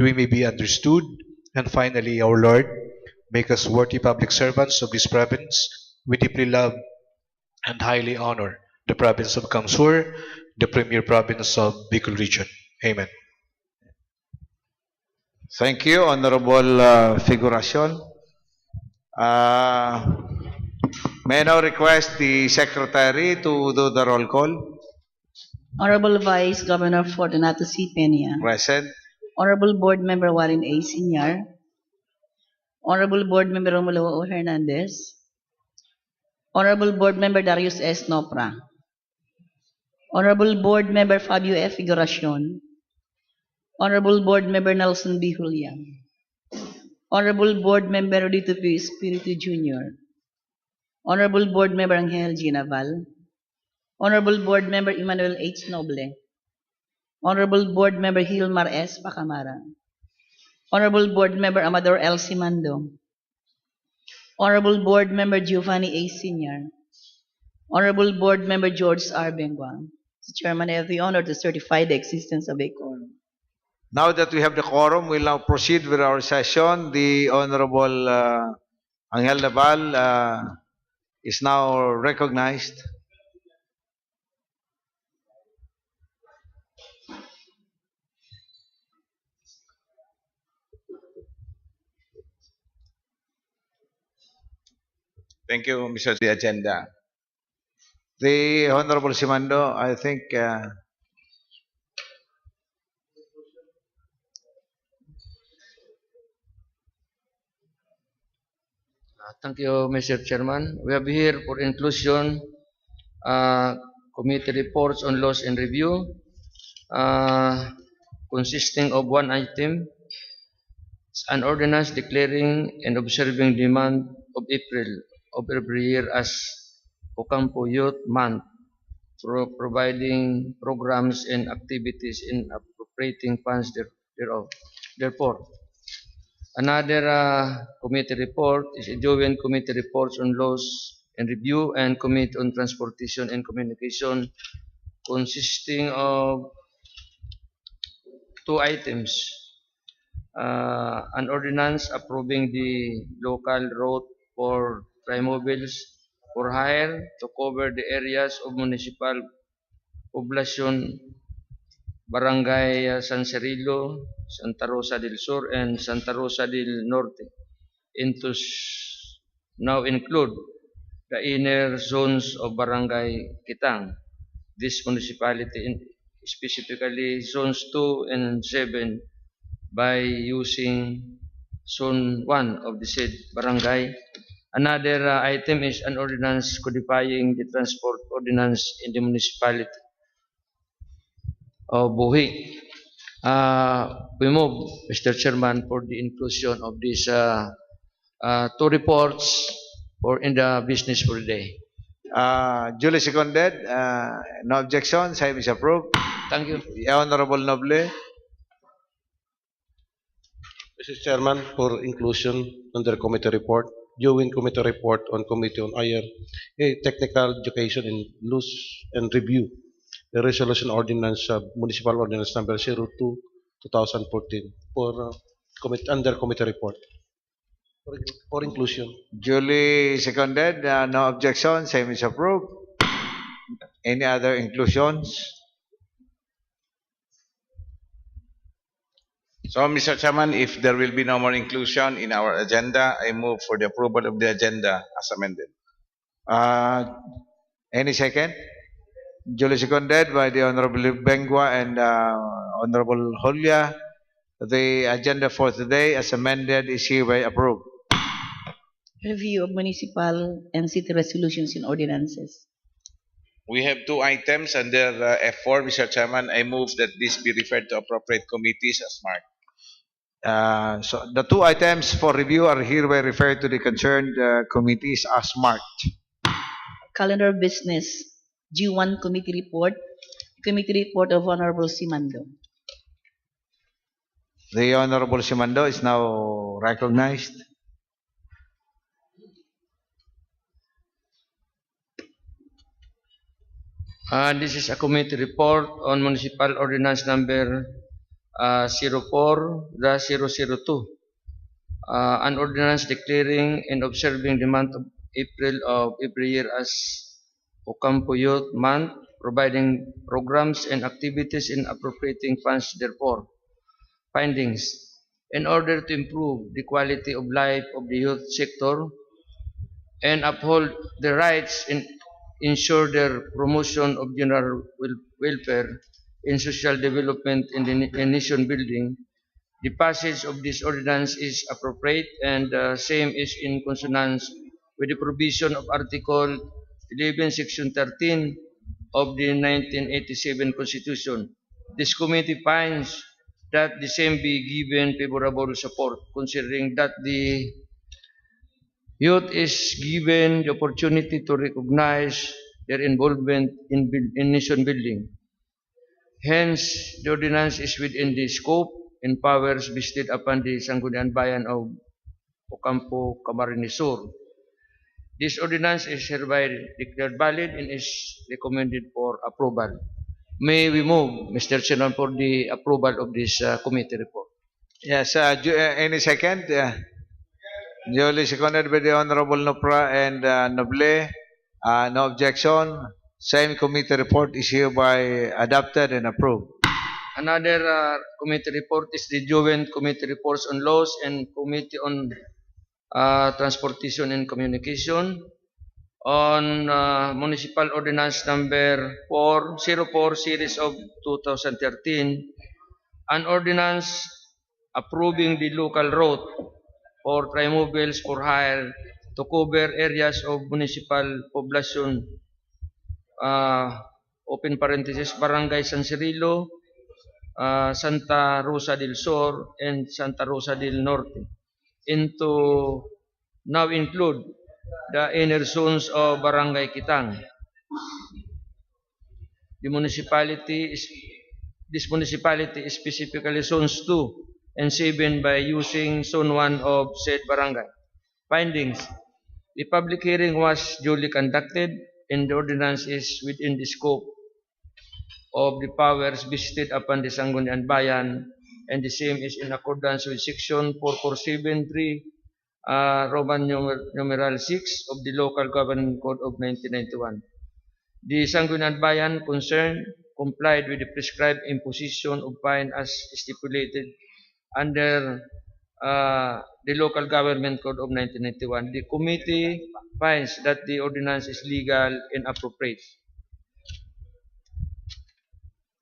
that we may be understood. And finally, our Lord, make us worthy public servants of this province. We deeply love and highly honor the province of Kamsur, the premier province of Bicol region. Amen. Thank you, Honorable Figuracion. May I now request the Secretary to do the roll call? Honorable Vice Governor Fortunato C. Peña. Present. Honorable Board Member Warren A. Senior. Honorable Board Member Romulo O. Hernandez. Honorable Board Member Darius S. Nopra. Honorable Board Member Fabio F. Figuracion. Honorable Board Member Nelson B. Julia. Honorable Board Member Rodito P. Espiritu Jr. Honorable Board Member Angel G. Naval. Honorable Board Member Emmanuel H. Noble. Honorable Board Member Hilmar S. Pacamara. Honorable Board Member Amador L. Simando. Honorable Board Member Giovanni A. Senior. Honorable Board Member George R. Bengua. Mr. Chairman, I have the honor to certify the existence of a quorum. Now that we have the quorum, we'll now proceed with our session. The Honorable Angel Naval is now recognized. Thank you, Mr. The agenda. The Honorable Simando, I think Thank you, Mr. Chairman. We have here for inclusion committee reports on laws and review, consisting of one item, an ordinance declaring and observing the month of April of every year as Ocampo Youth Month, for providing programs and activities in appropriating funds thereof. Therefore, another committee report is a joint committee reports on laws and review and committee on transportation and communication, consisting of two items. An ordinance approving the local route for trimobiles for hire to cover the areas of municipal population Barangay San Cirilo, Santa Rosa del Sur, and Santa Rosa del Norte, into now include the inner zones of Barangay Kitang. This municipality, specifically zones 2 and 7, by using zone 1 of the said barangay. Another item is an ordinance codifying the transport ordinance in the municipality of Buhi. We move, Mr. Chairman, for the inclusion of these two reports for in the business for the day. duly seconded. No objections. Item is approved. Thank you. Honorable Noble. Mr. Chairman, for inclusion under committee report, joint committee report on Committee on Higher Technical Education in Laws and Review, the resolution ordinance, municipal ordinance number 02/2014 for under committee report for inclusion. Duly seconded. No objections. Item is approved. Any other inclusions? So, Mr. Chairman, if there will be no more inclusion in our agenda, I move for the approval of the agenda as amended. Any second? Duly seconded by the Honorable Bengua and Honorable Julia. The agenda for today as amended is hereby approved. Review of municipal and city resolutions and ordinances. We have two items under F4, Mr. Chairman. I move that this be referred to appropriate committees as marked. So the two items for review are hereby referred to the concerned committees as marked. Calendar of business. G1 committee report. Committee report of Honorable Simando. The Honorable Simando is now recognized. This is a committee report on municipal ordinance number 04-002, an ordinance declaring and observing the month of April of every year as Ocampo Youth Month, providing programs and activities and appropriating funds therefore. Findings: in order to improve the quality of life of the youth sector and uphold their rights and ensure their promotion of general welfare and social development in nation building, the passage of this ordinance is appropriate and same is in consonance with the provision of Article 11, Section 13 of the 1987 Constitution. This committee finds that the same be given favorable support, considering that the youth is given the opportunity to recognize their involvement in nation building. Hence, the ordinance is within the scope and powers vested upon the Sangguniang Bayan of Ocampo, Camarines Sur. This ordinance is hereby declared valid and is recommended for approval. May we move, Mr. Chairman, for the approval of this committee report. Yes, any second? Duly seconded by the Honorable Nopra and Noble. No objection. Same committee report is hereby adopted and approved. Another committee report is the joint committee reports on laws and committee on transportation and communication on municipal ordinance number 404 series of 2013, an ordinance approving the local route for trimobiles for hire to cover areas of municipal population, open parenthesis, Barangay San Cirilo, Santa Rosa del Sur, and Santa Rosa del Norte, into now include the inner zones of Barangay Kitang. This municipality is specifically zones 2 and 7 by using zone 1 of said barangay. Findings: the public hearing was duly conducted and the ordinance is within the scope of the powers vested upon the Sangguniang Bayan, and the same is in accordance with Section 4473 Roman numeral 6 of the Local Government Code of 1991. The Sangguniang Bayan concerned complied with the prescribed imposition of fine as stipulated under the Local Government Code of 1991. The committee finds that the ordinance is legal and appropriate.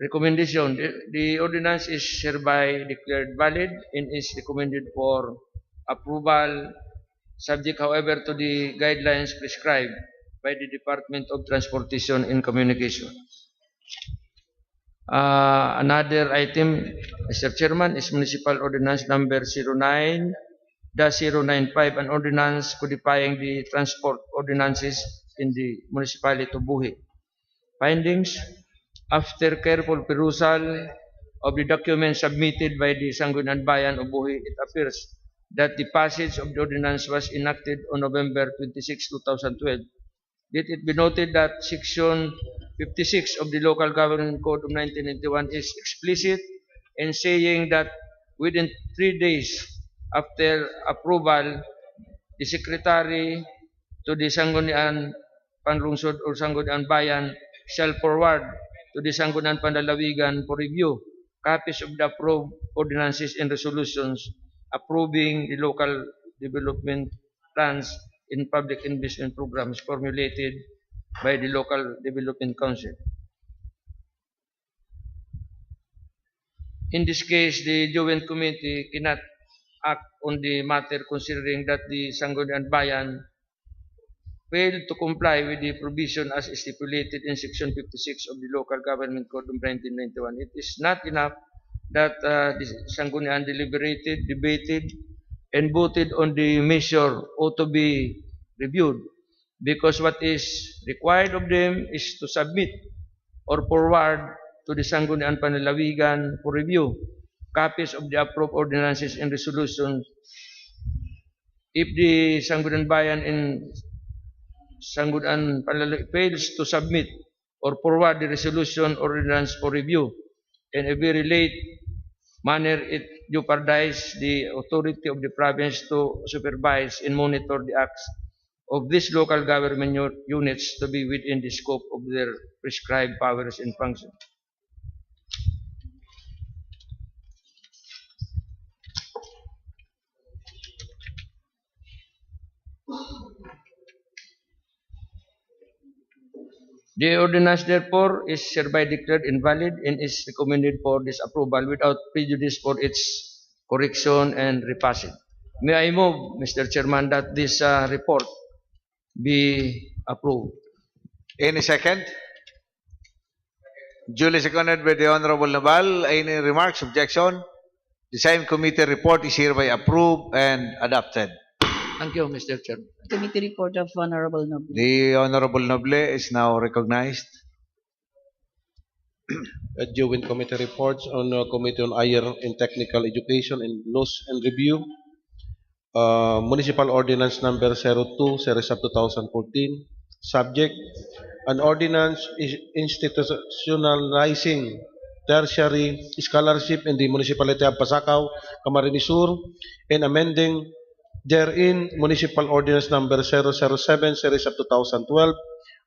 Recommendation: the ordinance is hereby declared valid and is recommended for approval, subject however to the guidelines prescribed by the Department of Transportation and Communication. Another item, Mr. Chairman, is Municipal Ordinance number 09-095, an ordinance codifying the transport ordinances in the municipality of Buhi. Findings: after careful perusal of the documents submitted by the Sangguniang Bayan of Buhi, it appears that the passage of the ordinance was enacted on November 26, 2012. Let it be noted that Section 56 of the Local Government Code of 1991 is explicit in saying that within 3 days after approval, the Secretary to the Sangguniang Panlungsod or Sangguniang Bayan shall forward to the Sangguniang Panlalawigan for review copies of the approved ordinances and resolutions approving the local development plans in public investment programs formulated by the Local Development Council. In this case, the Joint Committee cannot act on the matter considering that the Sangguniang Bayan failed to comply with the provision as stipulated in Section 56 of the Local Government Code of 1991. It is not enough that the Sangguniang deliberated, debated, and voted on the measure ought to be reviewed, because what is required of them is to submit or forward to the Sangguniang Panlalawigan for review copies of the approved ordinances and resolutions. If the Sangguniang Bayan and Sangguniang Panlalawigan fails to submit or forward the resolution or ordinance for review, and a very late manner it jeopardize the authority of the province to supervise and monitor the acts of these local government units to be within the scope of their prescribed powers and functions. The ordinance, therefore, is hereby declared invalid and is recommended for disapproval without prejudice for its correction and repassing. May I move, Mr. Chairman, that this report be approved. Any second? Duly seconded by the Honorable Naval. Any remarks, objection? The same committee report is hereby approved and adopted. Thank you, Mr. Chairman. Committee report of Honorable Noble. The Honorable Noble is now recognized. Joint committee reports on Committee on Higher and Technical Education and Laws and Review. Municipal Ordinance Number 02, Series of 2014. Subject: an ordinance is institutionalizing tertiary scholarship in the municipality of Pasacao, Camarines Sur, and amending therein Municipal Ordinance Number 007, Series of 2012,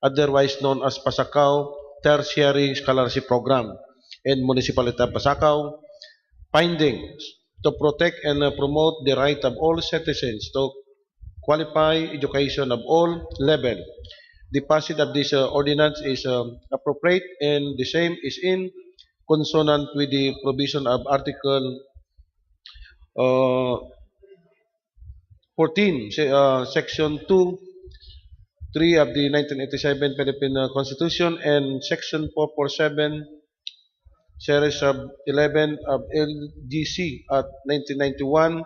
otherwise known as Pasacao Tertiary Scholarship Program, and Municipality of Pasacao. Findings: to protect and promote the right of all citizens to qualify education of all level. The passage of this ordinance is appropriate, and the same is in consonant with the provision of Article 14, Section 2, 3 of the 1987 Philippine Constitution, and Section 447, Series of 11 of LGC at 1991.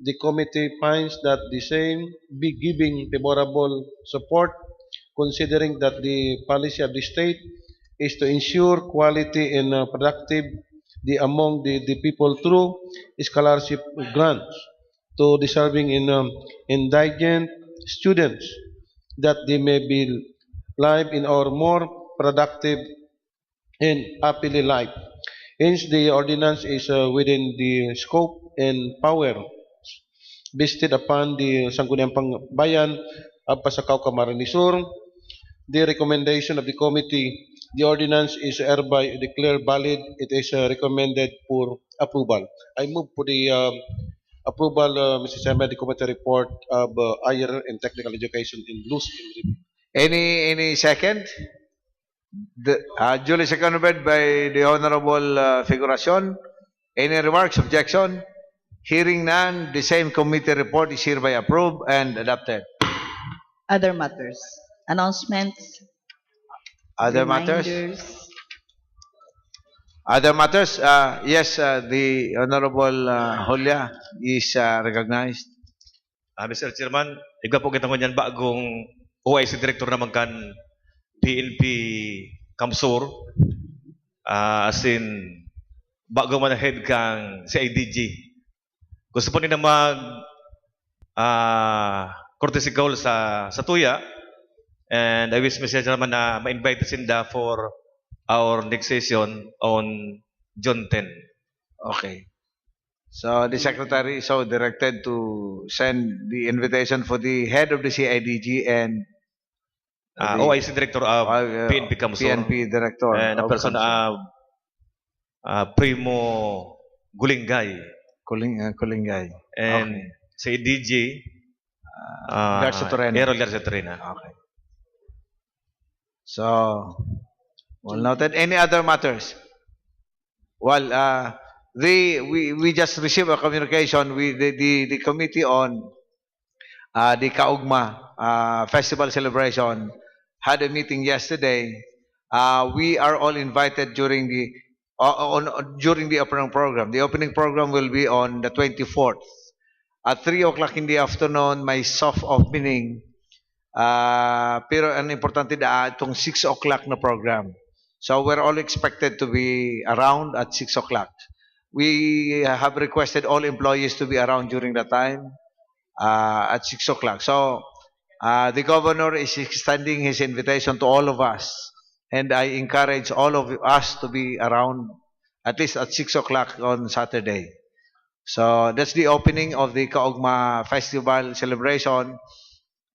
The committee finds that the same be giving favorable support, considering that the policy of the state is to ensure quality and productive among the people through scholarship grants to deserving indigent students, that they may be live in or more productive and happily life. Hence, the ordinance is within the scope and power vested upon the Sangguniang Pangbayan of Pasacao, Camarines Sur. The recommendation of the committee: the ordinance is hereby declared valid. It is recommended for approval. I move for the approval, Mr. Chairman, the committee report of higher and technical education in Luz and Review. Any second? Duly seconded by the Honorable Figuracion. Any remarks, objection? Hearing none, the same committee report is hereby approved and adopted. Other matters. Announcements. Other matters? reminders. Other matters? Yes, the Honorable Julia is recognized. Mr. Chairman, iga po kita ngunyan bagong OIC Director naman kan PNP Kamsur, as in bago man head kang CIDG. Gusto po nila mag courtesy call sa Tuya, and I wish Mr. Chairman na ma-invite sinda for our next session on June 10. Okay. So the secretary is so directed to send the invitation for the head of the CIDG and the OIC Director of PNP Kamsur, PNP Director and a of person Primo Gulingay, Kulingay. and Okay. CIDG Garcia Torrena. Errol Garcia Torrena. Okay. So, well noted. Any other matters? Well, we just received a communication with the committee on the Kaugma festival celebration had a meeting yesterday. We are all invited during the opening program. The opening program will be on the 24th. At 3 o'clock in the afternoon, may soft opening. Pero ang importante itong 6 o'clock na program. So we're all expected to be around at 6 o'clock. We have requested all employees to be around during that time at 6 o'clock. So the governor is extending his invitation to all of us. And I encourage all of us to be around at least at 6 o'clock on Saturday. So that's the opening of the Kaugma Festival celebration.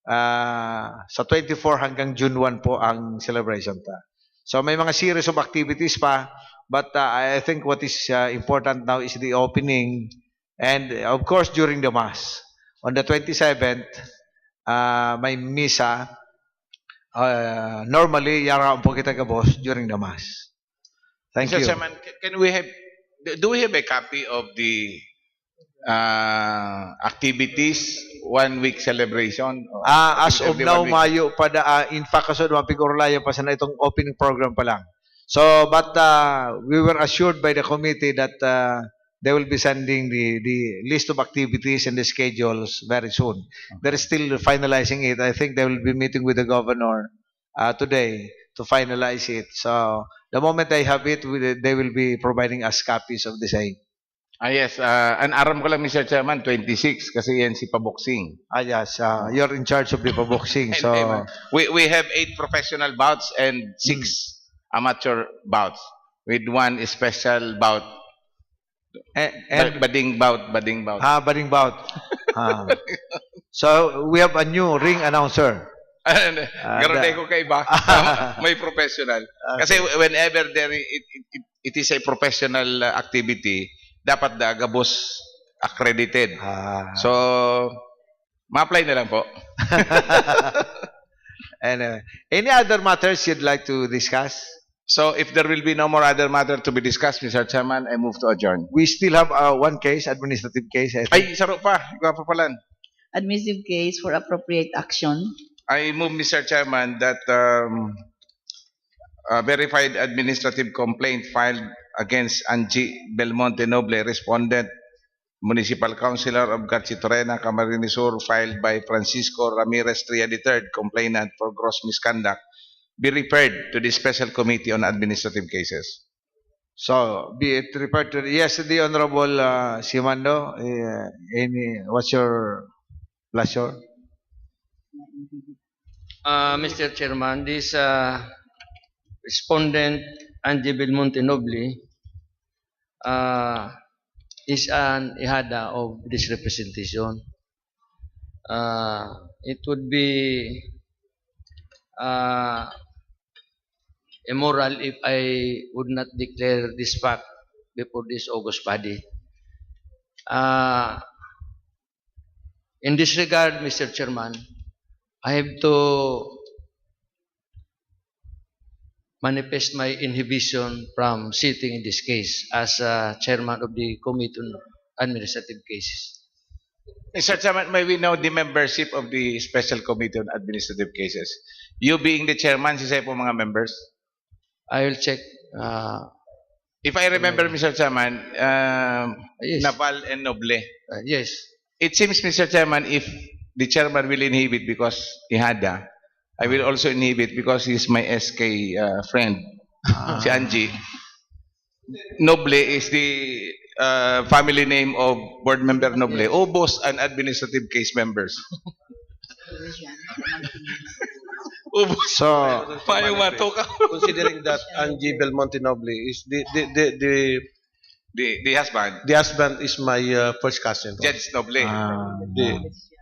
Sa 24 hanggang June 1 po ang celebration ta. So may mga series of activities pa, but I think what is important now is the opening and of course during the Mass. On the 27th, may misa. Normally, yara po kita kabos during the Mass. Thank Mr. you. Chairman, can we have, do we have a copy of the activities, 1 week celebration? As of Every now, 1 week. Mayo pa in fact, kasod mapigurlayo pa sana itong opening program pa lang. So, but we were assured by the committee that they will be sending the list of activities and the schedules very soon. They're still finalizing it. I think they will be meeting with the governor today to finalize it. So, the moment they have it, they will be providing us copies of the same. Yes, an aram ko lang, Mr. Chairman, 26 kasi yan si Paboxing. Yes, you're in charge of the boxing. So, We have 8 professional bouts and 6 amateur bouts with 1 special bout. and Bading bout. bading bout. So, we have a new ring announcer. Garon ko kay iba. May professional. Kasi whenever it is a professional activity, dapat gabos accredited. So, ma-apply na lang po. And any other matters you'd like to discuss? So, if there will be no more other matter to be discussed, Mr. Chairman, I move to adjourn. We still have one case, administrative case. I think. Ay, saro pa. Ikaw pa palan. Administrative case for appropriate action. I move, Mr. Chairman, that a verified administrative complaint filed against Angie Belmonte Noble, respondent, Municipal Councilor of Gatchitoreña, Camarines Sur, filed by Francisco Ramirez Tria III, complainant for gross misconduct, be referred to the Special Committee on Administrative Cases. So, be it referred to, yes, the Honorable Simando, what's your pleasure? Mr. Chairman, this respondent Angie Belmonte Noble is an ihada of this representation. It would be immoral if I would not declare this fact before this August body. In this regard, Mr. Chairman, I have to manifest my inhibition from sitting in this case as chairman of the Committee on Administrative Cases. Mr. Chairman, may we know the membership of the Special Committee on Administrative Cases? You being the chairman, sisay po mga members? I will check. If I remember, Mr. Chairman, Yes. Naval and Noble. Yes. It seems, Mr. Chairman, if the chairman will inhibit because ihada, I will also inhibit because he's my SK friend, si Angie. Noble is the family name of board member Noble. Ubos and administrative case members. Ubos. So, Paano matoka? Considering that Angie Belmonte Noble is the The husband, husband is my first cousin. Judge Noble.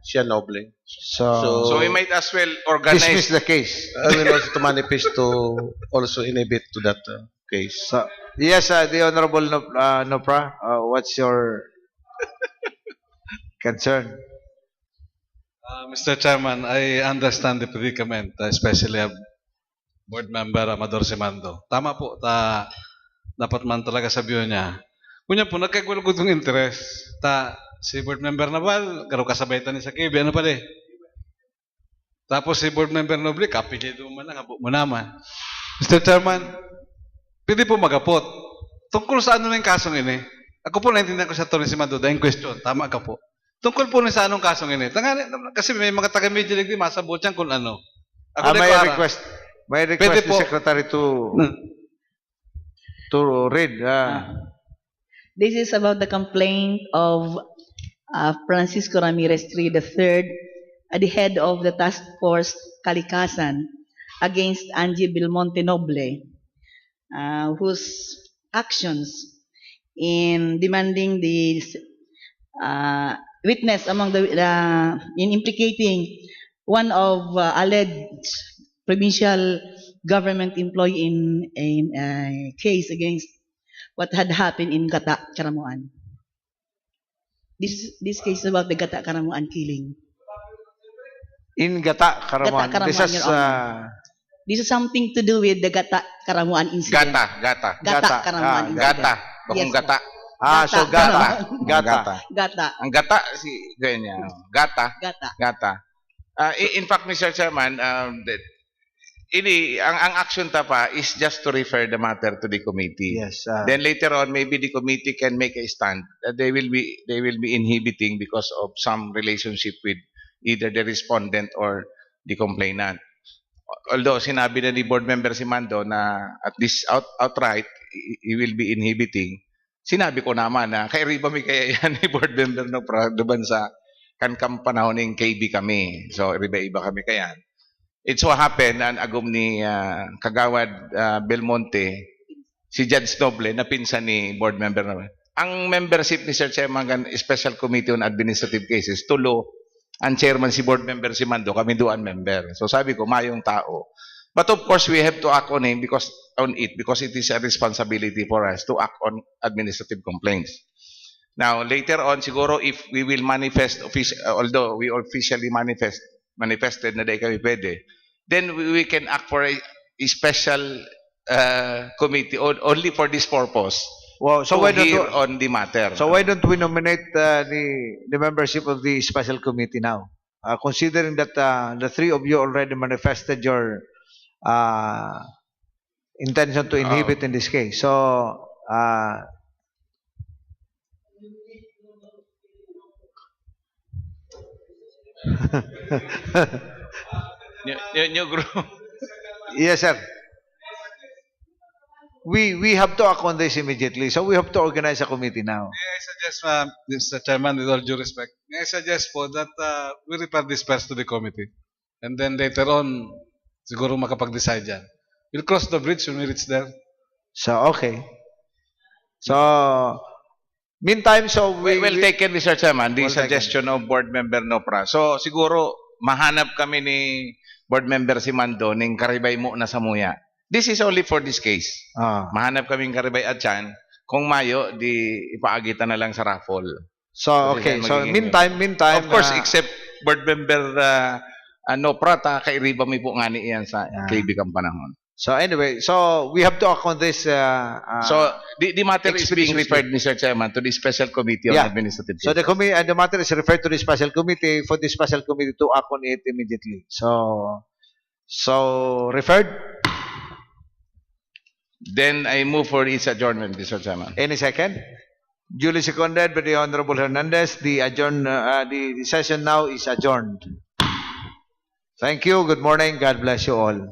Siya Noble. So we might as well organize. dismiss the case. I will also to manifest to also inhibit to that case. So, yes, the Honorable Nopra, what's your concern? Mr. Chairman, I understand the predicament, especially of Board Member Amador Simando. Tama po, dapat man talaga sabihin niya. Kunya po, nagkagulog itong interest. Si Board Member Naval, karo kasabay ni sa KB, ano pala eh. Tapos si Board Member Noble, kapigay doon man lang, abo mo naman. Mr. Chairman, pwede po magapot. Tungkol sa ano na yung kasong ini, ako po naintindihan ko sa Tony Simando, dahil question, tama ka po. Tungkol po sa anong kasong ini. Kasi may mga taga-media lang din, masabot yan kung ano. Ako May request Pwede the po. secretary to read. This is about the complaint of Francisco Ramirez III III, at the head of the task force Kalikasan, against Angie Belmonte Noble, whose actions in demanding the witness among the in implicating one of alleged provincial government employee in a case against what had happened in Gata, Karamuan. This case is about the Gata Karamuan killing. In Gata, Karamuan. Gata, Karamuan, This is Your Honor. This is something to do with the Gata Karamuan incident. Gata. Gata Karamuan incident. Gata. Bakong Yes, gata. so Gata. Gata. Gata. Ang gata, si ganyan. Gata. Gata. In fact, Mr. Chairman, ang action tapa is just to refer the matter to the committee. Yes. Then later on, maybe the committee can make a stand. They will be inhibiting because of some relationship with either the respondent or the complainant. Although sinabi na ni board member si Mando na at least outright he will be inhibiting. Sinabi ko naman na kay Riba may kaya yan ni board member no doon sa kankam panahon ng KB kami. So iba kami kaya. It so happened an agom ni Kagawad Belmonte si Judge Noble na pinsan ni board member naman. Ang membership ni Sir Chairman Special Committee on Administrative Cases tulo ang chairman si board member si Mando, kami doon member. So sabi ko, mayong tao. But of course, we have to act on it because it is a responsibility for us to act on administrative complaints. Now, later on, siguro if we will manifest, although we officially manifested na dahil kami pwede, then we can act for a special committee only for this purpose. Wow, so why don't on the matter. So why don't we nominate the membership of the special committee now? Considering that the three of you already manifested your intention to inhibit in this case. So new group. yes, sir. We have to act on this immediately. So we have to organize a committee now. May I suggest, Mr. Chairman, with all due respect, may I suggest po that we refer this first to the committee. And then later on, siguro makapag-decide yan. We'll cross the bridge when we reach there. So, okay. So, meantime, so We will take in, Mr. Chairman, the Well taken. suggestion of board member Nopra. So, siguro, mahanap kami ni board member si Mando ning karibay mo na sa muya. This is only for this case. Mahanap kaming karibay at yan. Kung mayo, di ipaagitan na lang sa raffle. So, okay. So, meantime, Of course, except board member Nopra, kay Riba may po nga ni iyan sa KB kang panahon. So anyway, so we have to act on this. So, the matter is being referred, Mr. Chairman, to the Special Committee on Administrative So Cases. the matter is referred to the special committee for the special committee to act on it immediately. So referred. Then I move for its adjournment, Mr. Chairman. Any second? Duly seconded by the Honorable Hernandez. The session now is adjourned. Thank you. Good morning. God bless you all.